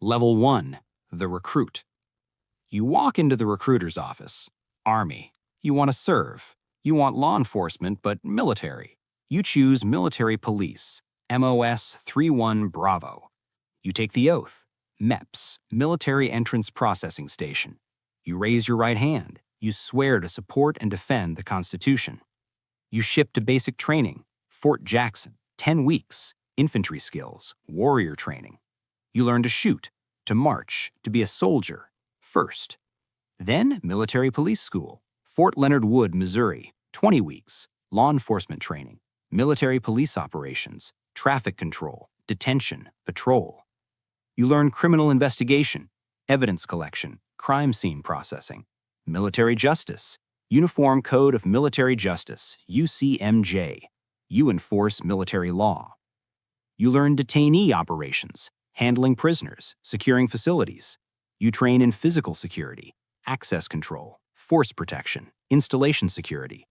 Level 1. The Recruit. You walk into the recruiter's office. Army. You want to serve. You want law enforcement, but military. You choose military police. MOS 31 Bravo. You take the oath. MEPS, Military Entrance Processing Station. You raise your right hand. You swear to support and defend the Constitution. You ship to basic training. Fort Jackson, 10 weeks. Infantry skills, warrior training. You learn to shoot, to march, to be a soldier, first. Then military police school. Fort Leonard Wood, Missouri, 20 weeks. Law enforcement training. Military police operations, traffic control, detention, patrol. You learn criminal investigation, evidence collection, crime scene processing, military justice, Uniform Code of Military Justice, UCMJ. You enforce military law. You learn detainee operations, handling prisoners, securing facilities. You train in physical security, access control, force protection, installation security.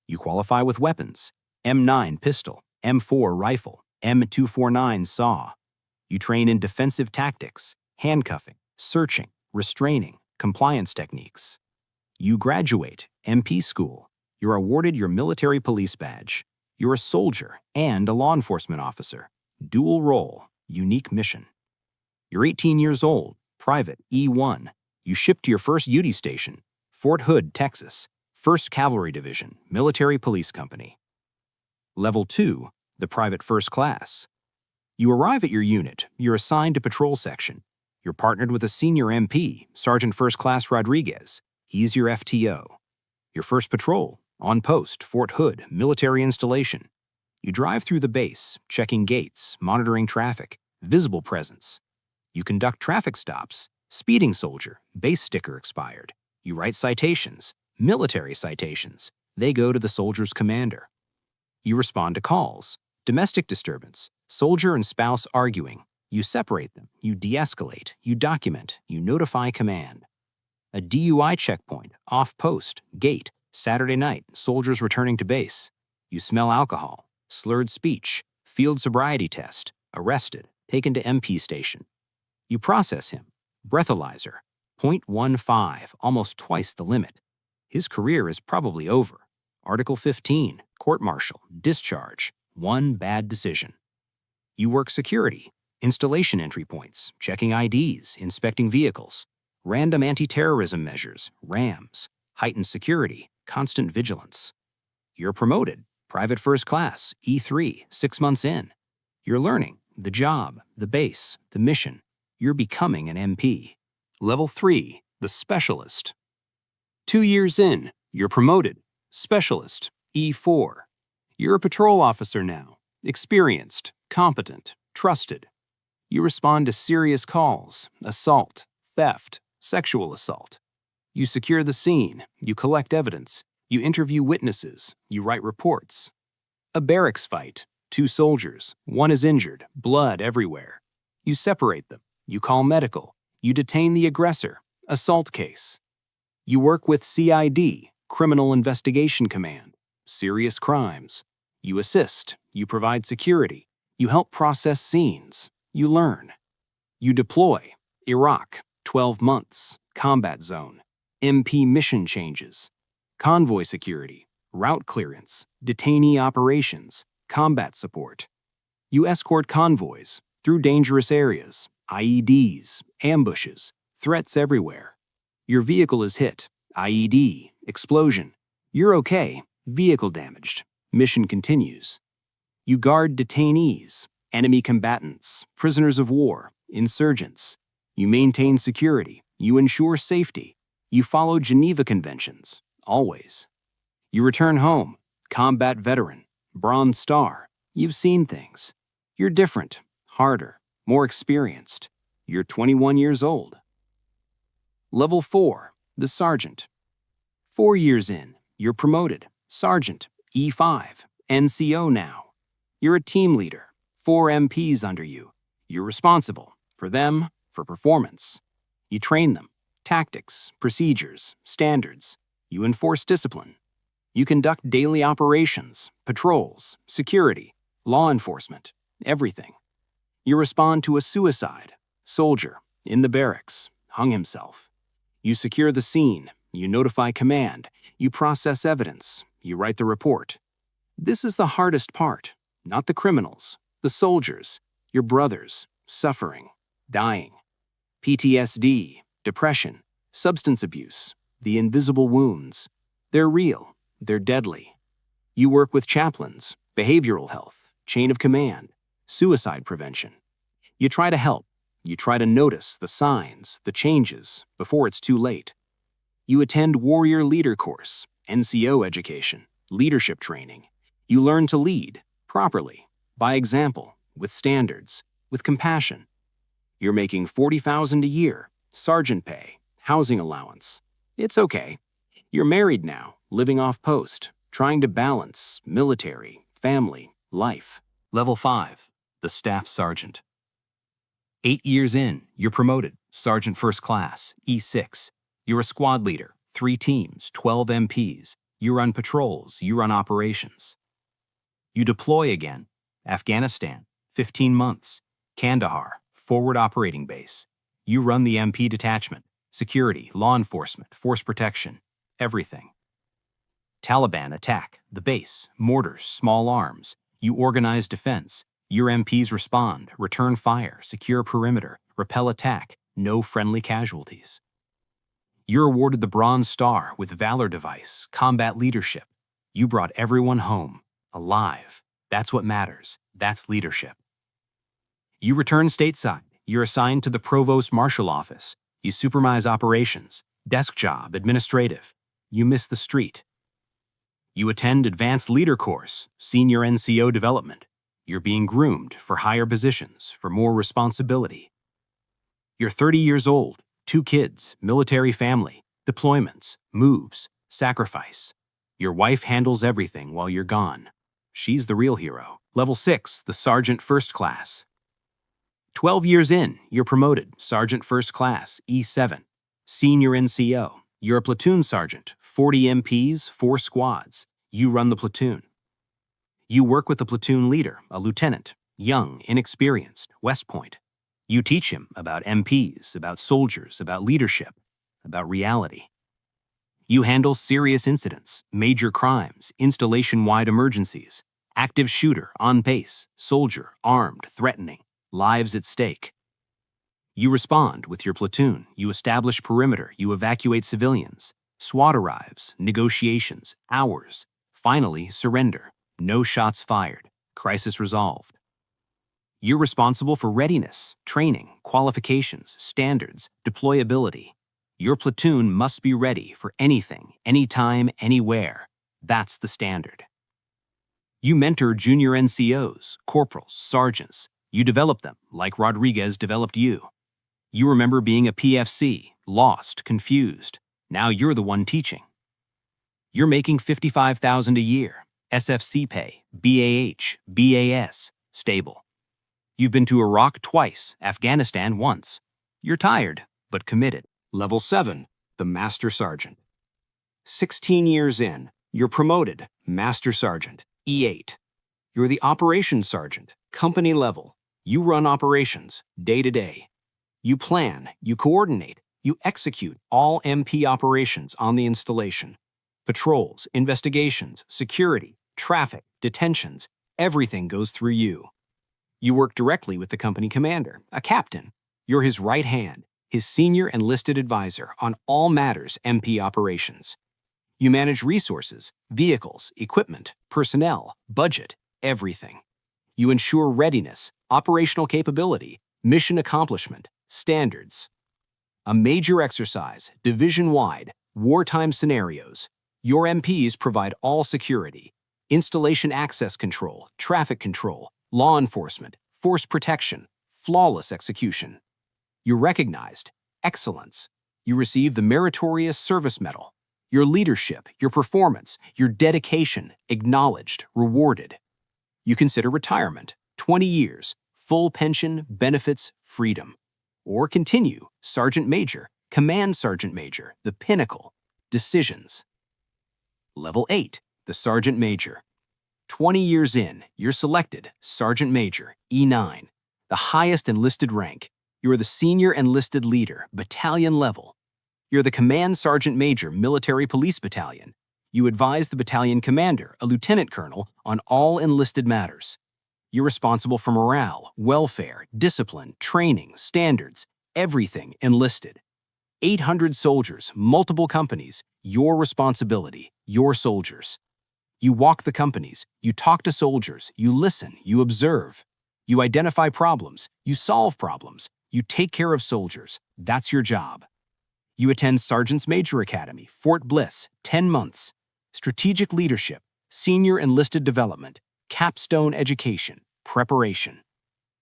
You qualify with weapons, M9 pistol, M4 rifle, M249 saw. You train in defensive tactics, handcuffing, searching, restraining, compliance techniques. You graduate, MP school. You're awarded your military police badge. You're a soldier and a law enforcement officer. Dual role, unique mission. You're 18 years old, private, E1. You ship to your first duty station, Fort Hood, Texas, 1st Cavalry Division, Military Police Company. Level 2, the Private First Class. You arrive at your unit, you're assigned to patrol section. You're partnered with a senior MP, Sergeant First Class Rodriguez. He's your FTO. Your first patrol, on post, Fort Hood, military installation. You drive through the base, checking gates, monitoring traffic, visible presence. You conduct traffic stops, speeding soldier, base sticker expired. You write citations, military citations. They go to the soldier's commander. You respond to calls, domestic disturbance, soldier and spouse arguing. You separate them, you de-escalate, you document, you notify command. A DUI checkpoint, off-post, gate, Saturday night, soldiers returning to base. You smell alcohol, slurred speech, field sobriety test, arrested, taken to MP station. You process him, breathalyzer, 0.15, almost twice the limit. His career is probably over. Article 15, court-martial, discharge, one bad decision. You work security, installation entry points, checking IDs, inspecting vehicles, random anti-terrorism measures, RAMs, heightened security, constant vigilance. You're promoted, private first class, E3, 6 months in. You're learning, the job, the base, the mission. You're becoming an MP. Level 3, the Specialist. 2 years in, you're promoted, Specialist, E4. You're a patrol officer now, experienced, competent, trusted. You respond to serious calls, assault, theft, sexual assault. You secure the scene, you collect evidence, you interview witnesses, you write reports. A barracks fight, 2 soldiers, 1 is injured, blood everywhere. You separate them, you call medical, you detain the aggressor, assault case. You work with CID, Criminal Investigation Command, serious crimes. You assist, you provide security, you help process scenes, you learn. You deploy, Iraq, 12 months, combat zone, MP mission changes, convoy security, route clearance, detainee operations, combat support. You escort convoys through dangerous areas, IEDs, ambushes, threats everywhere. Your vehicle is hit, IED, explosion. You're okay, vehicle damaged, mission continues. You guard detainees, enemy combatants, prisoners of war, insurgents. You maintain security, you ensure safety. You follow Geneva Conventions, always. You return home, combat veteran, Bronze Star. You've seen things. You're different, harder, more experienced. You're 21 years old. Level 4, the Sergeant. 4 years in, you're promoted, Sergeant, E5, NCO now. You're a team leader, 4 MPs under you. You're responsible for them, for performance. You train them, tactics, procedures, standards. You enforce discipline. You conduct daily operations, patrols, security, law enforcement, everything. You respond to a suicide, soldier, in the barracks, hung himself. You secure the scene, you notify command, you process evidence, you write the report. This is the hardest part, not the criminals, the soldiers, your brothers, suffering, dying. PTSD, depression, substance abuse, the invisible wounds. They're real, they're deadly. You work with chaplains, behavioral health, chain of command, suicide prevention. You try to help. You try to notice the signs, the changes, before it's too late. You attend Warrior Leader Course, NCO education, leadership training. You learn to lead, properly, by example, with standards, with compassion. You're making $40,000 a year, sergeant pay, housing allowance. It's okay. You're married now, living off post, trying to balance military, family, life. Level 5, the Staff Sergeant. 8 years in, you're promoted, Sergeant First Class, E6. You're a squad leader, 3 teams, 12 MPs. You run patrols, you run operations. You deploy again, Afghanistan, 15 months. Kandahar, forward operating base. You run the MP detachment, security, law enforcement, force protection, everything. Taliban attack, the base, mortars, small arms. You organize defense. Your MPs respond, return fire, secure perimeter, repel attack, no friendly casualties. You're awarded the Bronze Star with Valor Device, combat leadership. You brought everyone home, alive. That's what matters. That's leadership. You return stateside. You're assigned to the Provost Marshal Office. You supervise operations, desk job, administrative. You miss the street. You attend Advanced Leader Course, Senior NCO development. You're being groomed for higher positions, for more responsibility. You're 30 years old, 2 kids, military family, deployments, moves, sacrifice. Your wife handles everything while you're gone. She's the real hero. Level 6, the Sergeant First Class. 12 years in, you're promoted, Sergeant First Class, E7. Senior NCO. You're a platoon sergeant, 40 MPs, 4 squads. You run the platoon. You work with the platoon leader, a lieutenant, young, inexperienced, West Point. You teach him about MPs, about soldiers, about leadership, about reality. You handle serious incidents, major crimes, installation-wide emergencies, active shooter, on pace, soldier, armed, threatening, lives at stake. You respond with your platoon, you establish perimeter, you evacuate civilians. SWAT arrives, negotiations, hours. Finally, surrender. No shots fired. Crisis resolved. You're responsible for readiness, training, qualifications, standards, deployability. Your platoon must be ready for anything, anytime, anywhere. That's the standard. You mentor junior NCOs, corporals, sergeants. You develop them like Rodriguez developed you. You remember being a PFC, lost, confused. Now you're the one teaching. You're making $55,000 a year. SFC pay, BAH, BAS, stable. You've been to Iraq twice, Afghanistan once. You're tired, but committed. Level 7, the Master Sergeant. 16 years in, you're promoted, Master Sergeant, E8. You're the Operations Sergeant, company level. You run operations, day to day. You plan, you coordinate, you execute all MP operations on the installation. Patrols, investigations, security, traffic, detentions, everything goes through you. You work directly with the company commander, a captain. You're his right hand, his senior enlisted advisor on all matters MP operations. You manage resources, vehicles, equipment, personnel, budget, everything. You ensure readiness, operational capability, mission accomplishment, standards. A major exercise, division-wide, wartime scenarios. Your MPs provide all security, installation access control, traffic control, law enforcement, force protection, flawless execution. You're recognized, excellence. You receive the Meritorious Service Medal. Your leadership, your performance, your dedication, acknowledged, rewarded. You consider retirement, 20 years, full pension, benefits, freedom. Or continue, Sergeant Major, Command Sergeant Major, the pinnacle, decisions. Level 8, the Sergeant Major. 20 years in, you're selected, Sergeant Major, E9, the highest enlisted rank. You are the senior enlisted leader, battalion level. You're the Command Sergeant Major, Military Police Battalion. You advise the battalion commander, a lieutenant colonel, on all enlisted matters. You're responsible for morale, welfare, discipline, training, standards, everything enlisted. 800 soldiers, multiple companies, your responsibility, your soldiers. You walk the companies, you talk to soldiers, you listen, you observe. You identify problems, you solve problems, you take care of soldiers. That's your job. You attend Sergeant's Major Academy, Fort Bliss, 10 months. Strategic leadership, senior enlisted development, capstone education, preparation.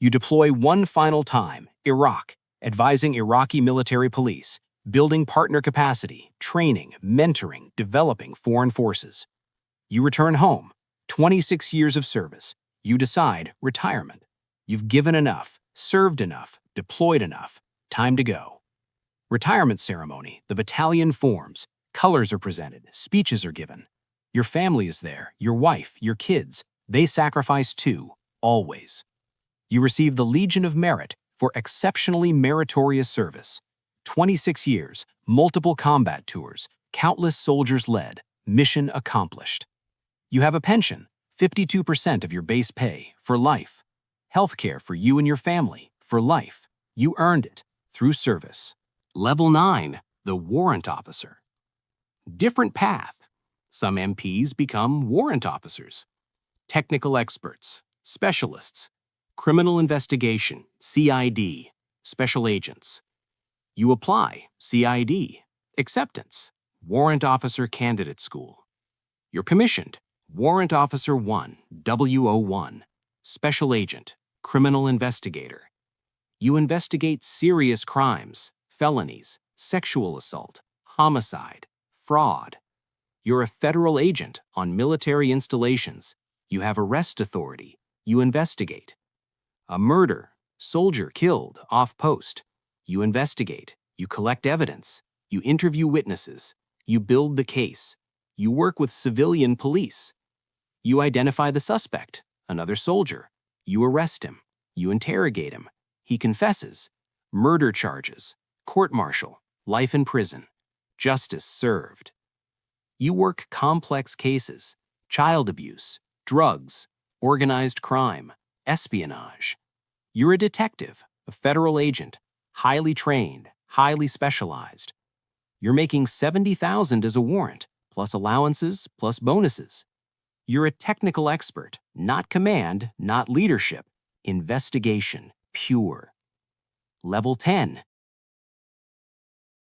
You deploy one final time, Iraq, advising Iraqi military police, building partner capacity, training, mentoring, developing foreign forces. You return home, 26 years of service. You decide retirement. You've given enough, served enough, deployed enough. Time to go. Retirement ceremony, the battalion forms, colors are presented, speeches are given. Your family is there, your wife, your kids. They sacrifice too, always. You receive the Legion of Merit for exceptionally meritorious service. 26 years, multiple combat tours, countless soldiers led, mission accomplished. You have a pension, 52% of your base pay, for life. Healthcare for you and your family, for life. You earned it, through service. Level 9, the Warrant Officer. Different path. Some MPs become warrant officers. Technical experts, specialists, criminal investigation, CID, special agents. You apply, CID, acceptance, Warrant Officer Candidate School. You're commissioned, Warrant Officer 1, WO1, Special Agent, Criminal Investigator. You investigate serious crimes, felonies, sexual assault, homicide, fraud. You're a federal agent on military installations. You have arrest authority. You investigate. A murder, soldier killed off post. You investigate. You collect evidence. You interview witnesses. You build the case. You work with civilian police. You identify the suspect, another soldier. You arrest him. You interrogate him. He confesses. Murder charges, court-martial, life in prison, justice served. You work complex cases, child abuse, drugs, organized crime, espionage. You're a detective, a federal agent, highly trained, highly specialized. You're making $70,000 as a warrant, plus allowances, plus bonuses. You're a technical expert, not command, not leadership, investigation, pure. Level 10,